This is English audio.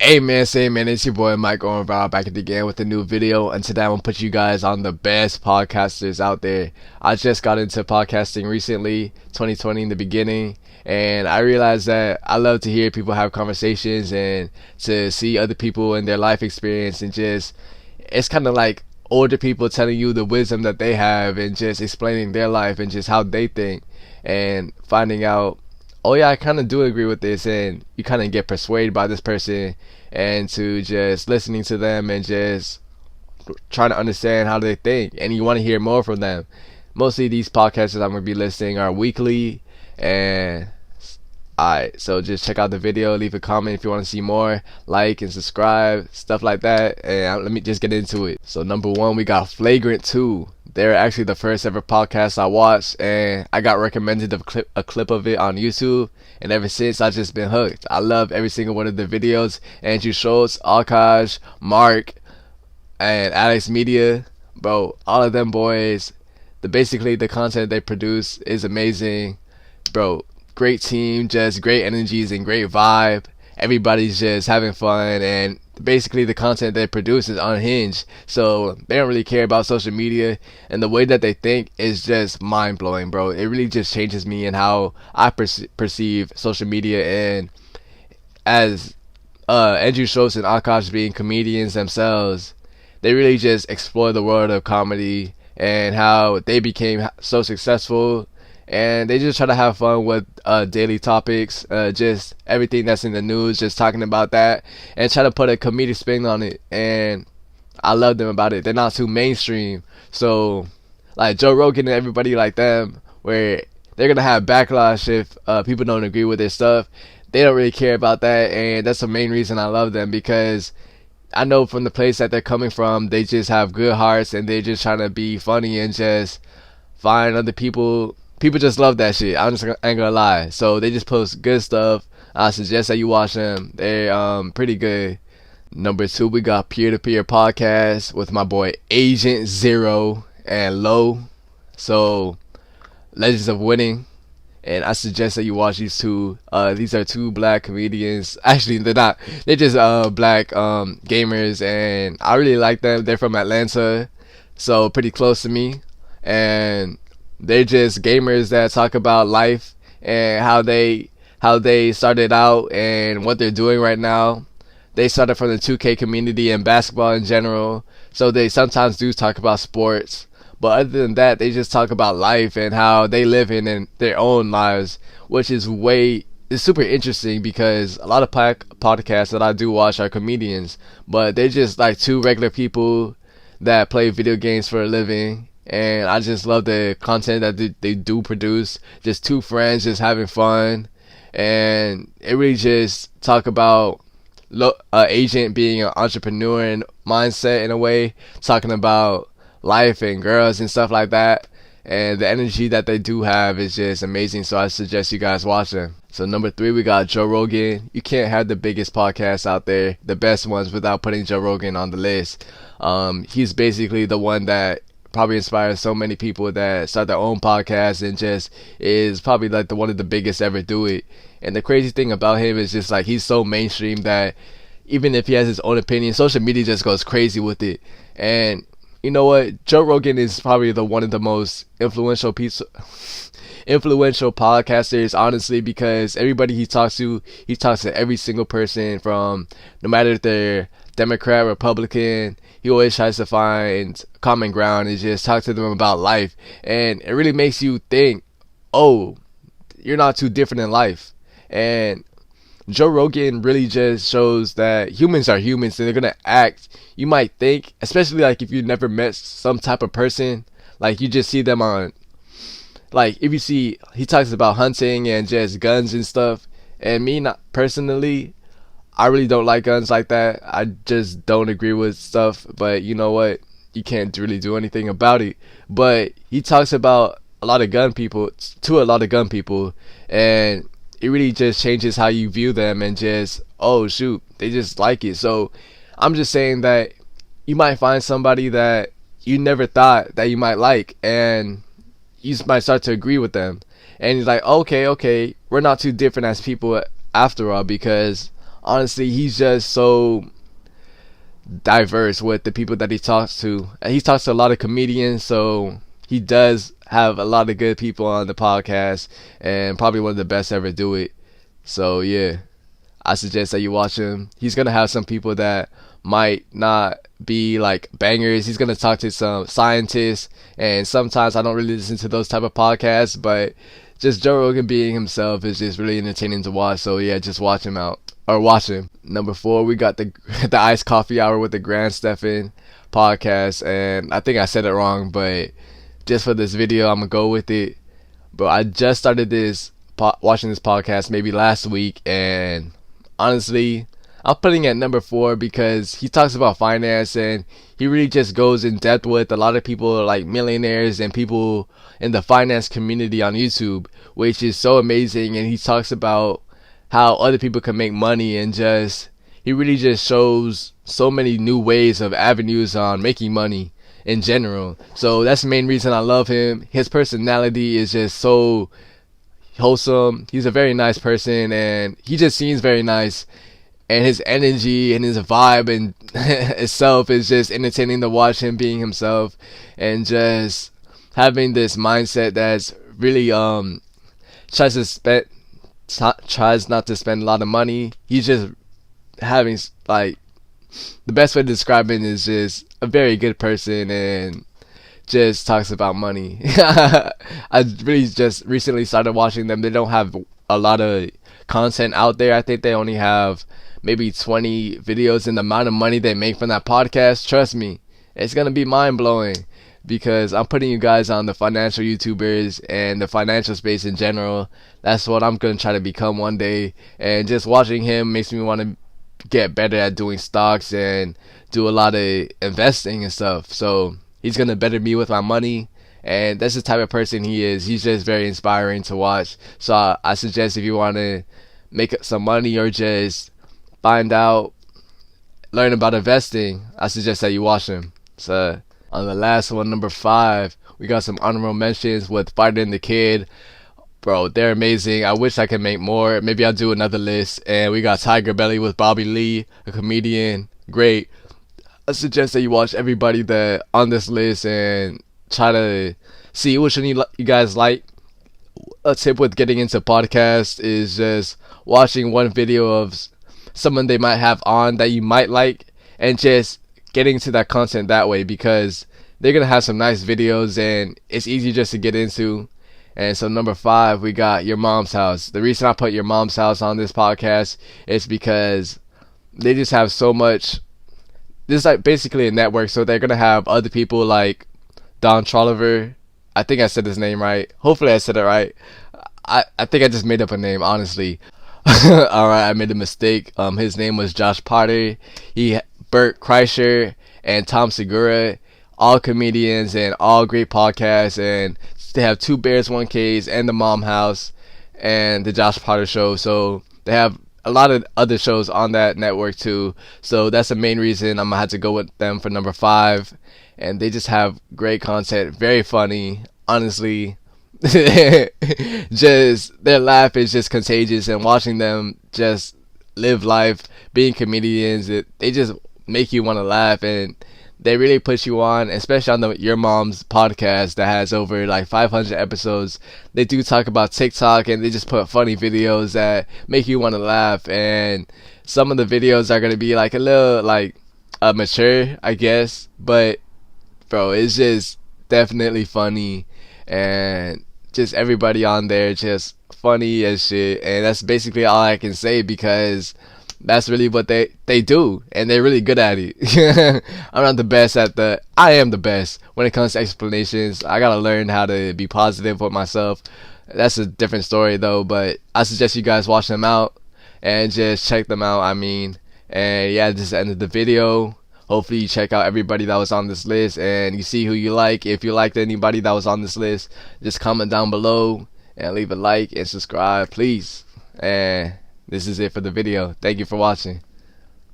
Hey man, say man, it's your boy Mike Orenville back at it again with a new video, and today I'm gonna put you guys on the best podcasters out there. I just got into podcasting recently, 2020 in the beginning, and I realized that I love to hear people have conversations and to see other people and their life experience, and just it's kind of like older people telling you the wisdom that they have and just explaining their life and just how they think and finding out, oh yeah, I kind of do agree with this, and you kind of get persuaded by this person and to just listening to them and just trying to understand how they think, and you want to hear more from them. Mostly these podcasts that I'm going to be listening are weekly, and alright, so just check out the video, leave a comment if you want to see more, like and subscribe, stuff like that, and let me just get into it. So number one, we got Flagrant 2. They're actually the first ever podcast I watched, and I got recommended a clip of it on YouTube, and ever since I've just been hooked. I love every single one of the videos. Andrew Schultz, Akash, Mark, and Alex Media, bro, all of them boys, basically the content they produce is amazing, bro. Great team, just great energies and great vibe. Everybody's just having fun, and basically the content they produce is unhinged, so they don't really care about social media, and the way that they think is just mind-blowing, bro. It really just changes me and how I perceive social media. And as Andrew Schultz and Akash being comedians themselves, they really just explore the world of comedy and how they became so successful, and they just try to have fun with daily topics, just everything that's in the news, just talking about that and try to put a comedic spin on it. And I love them about it. They're not too mainstream, so like Joe Rogan and everybody like them, where they're gonna have backlash if people don't agree with their stuff. They don't really care about that, and that's the main reason I love them, because I know from the place that they're coming from, they just have good hearts and they're just trying to be funny and just find other people. People just love that shit. I'm just ain't gonna lie. So they just post good stuff. I suggest that you watch them. They're pretty good. Number two, we got Peer to Peer Podcast with my boy Agent Zero and Low. So Legends of Winning, and I suggest that you watch these two. These are two black comedians. Actually, they're not. They're just black gamers, and I really like them. They're from Atlanta, so pretty close to me, and they're just gamers that talk about life and how they started out and what they're doing right now. They started from the 2K community and basketball in general, so they sometimes do talk about sports. But other than that, they just talk about life and how they live in their own lives, which is it's super interesting, because a lot of podcasts that I do watch are comedians, but they're just like two regular people that play video games for a living. And I just love the content that they do produce. Just two friends just having fun, and it really just talk about agent being an entrepreneur and mindset in a way, talking about life and girls and stuff like that. And the energy that they do have is just amazing, so I suggest you guys watch them. So number three, we got Joe Rogan. You can't have the biggest podcasts out there, the best ones, without putting Joe Rogan on the list. He's basically the one that probably inspires so many people that start their own podcast, and just is probably like one of the biggest ever do it. And the crazy thing about him is just like he's so mainstream that even if he has his own opinion, social media just goes crazy with it. And you know what? Joe Rogan is probably one of the most influential podcasters, honestly, because everybody he talks to every single person, from no matter if they're Democrat, Republican. He always tries to find common ground and just talk to them about life, and it really makes you think, oh, you're not too different in life. And Joe Rogan really just shows that humans are humans, and they're gonna act. You might think, especially like if you never met some type of person, like you just see them on, like if you see, he talks about hunting and just guns and stuff. And me, not personally, I really don't like guns like that. I just don't agree with stuff. But you know what? You can't really do anything about it. But he talks about a lot of gun people, and it really just changes how you view them, and just, oh shoot, they just like it. So I'm just saying that you might find somebody that you never thought that you might like, and you might start to agree with them. And he's like, okay, we're not too different as people after all, because honestly, he's just so diverse with the people that he talks to. And he talks to a lot of comedians, so he does have a lot of good people on the podcast, and probably one of the best ever do it. So yeah, I suggest that you watch him. He's gonna have some people that might not be like bangers. He's gonna talk to some scientists, and sometimes I don't really listen to those type of podcasts, but just Joe Rogan being himself is just really entertaining to watch. So yeah, just watch him out, or watch him. Number 4, we got the the iced coffee hour with the Grand Stefan podcast, and I think I said it wrong, but just for this video, I'm gonna go with it. But I just started watching this podcast maybe last week, and honestly, I'm putting it at number 4 because he talks about finance, and he really just goes in depth with a lot of people like millionaires and people in the finance community on YouTube, which is so amazing. And he talks about how other people can make money, and just he really just shows so many new ways of avenues on making money in general. So that's the main reason I love him. His personality is just so wholesome. He's a very nice person, and he just seems very nice, and his energy and his vibe and itself is just entertaining to watch him being himself, and just having this mindset that's really tries not to spend a lot of money. He's just having, like, the best way to describe it is just a very good person, and just talks about money. I really just recently started watching them. They don't have a lot of content out there. I think they only have maybe 20 videos, and the amount of money they make from that podcast, trust me, it's gonna be mind-blowing, because I'm putting you guys on the financial YouTubers and the financial space in general. That's what I'm gonna try to become one day, and just watching him makes me want to get better at doing stocks and do a lot of investing and stuff. So he's gonna better me with my money, and that's the type of person he is. He's just very inspiring to watch. So I suggest, if you want to make some money or just learn about investing, I suggest that you watch him. So on the last one, number 5, we got some honorable mentions with Fighter and the Kid. Bro, they're amazing. I wish I could make more. Maybe I'll do another list. And we got Tiger Belly with Bobby Lee, a comedian. Great. I suggest that you watch everybody that on this list and try to see which one you guys like. A tip with getting into podcasts is just watching one video of someone they might have on that you might like, and just getting to that content that way, because they're gonna have some nice videos and it's easy just to get into. And so number 5, we got Your Mom's House. The reason I put Your Mom's House on this podcast is because they just have so much. This is like basically a network, so they're gonna have other people like Don Troliver. I think I said his name right. Hopefully I said it right. I think I just made up a name, honestly. Alright, I made a mistake. His name was Josh Potter. Bert Kreischer and Tom Segura, all comedians and all great podcasts, and they have 2 Bears 1 Ks and the Mom House and the Josh Potter Show. So they have a lot of other shows on that network too. So that's the main reason I'm gonna have to go with them for number 5. And they just have great content, very funny, honestly. Just their laugh is just contagious, and watching them just live life being comedians, they just make you want to laugh, and they really push you on, especially on Your Mom's podcast that has over like 500 episodes. They do talk about TikTok, and they just put funny videos that make you want to laugh. And some of the videos are going to be like a little like mature, I guess, but bro, it's just definitely funny, and just everybody on there just funny as shit. And that's basically all I can say, because that's really what they do, and they're really good at it. I'm not the best I am the best when it comes to explanations. I gotta learn how to be positive with myself. That's a different story though, but I suggest you guys watch them out and just check them out. And yeah, this is the end of the video. Hopefully you check out everybody that was on this list, and you see who you like. If you liked anybody that was on this list, just comment down below and leave a like and subscribe, please. And this is it for the video. Thank you for watching.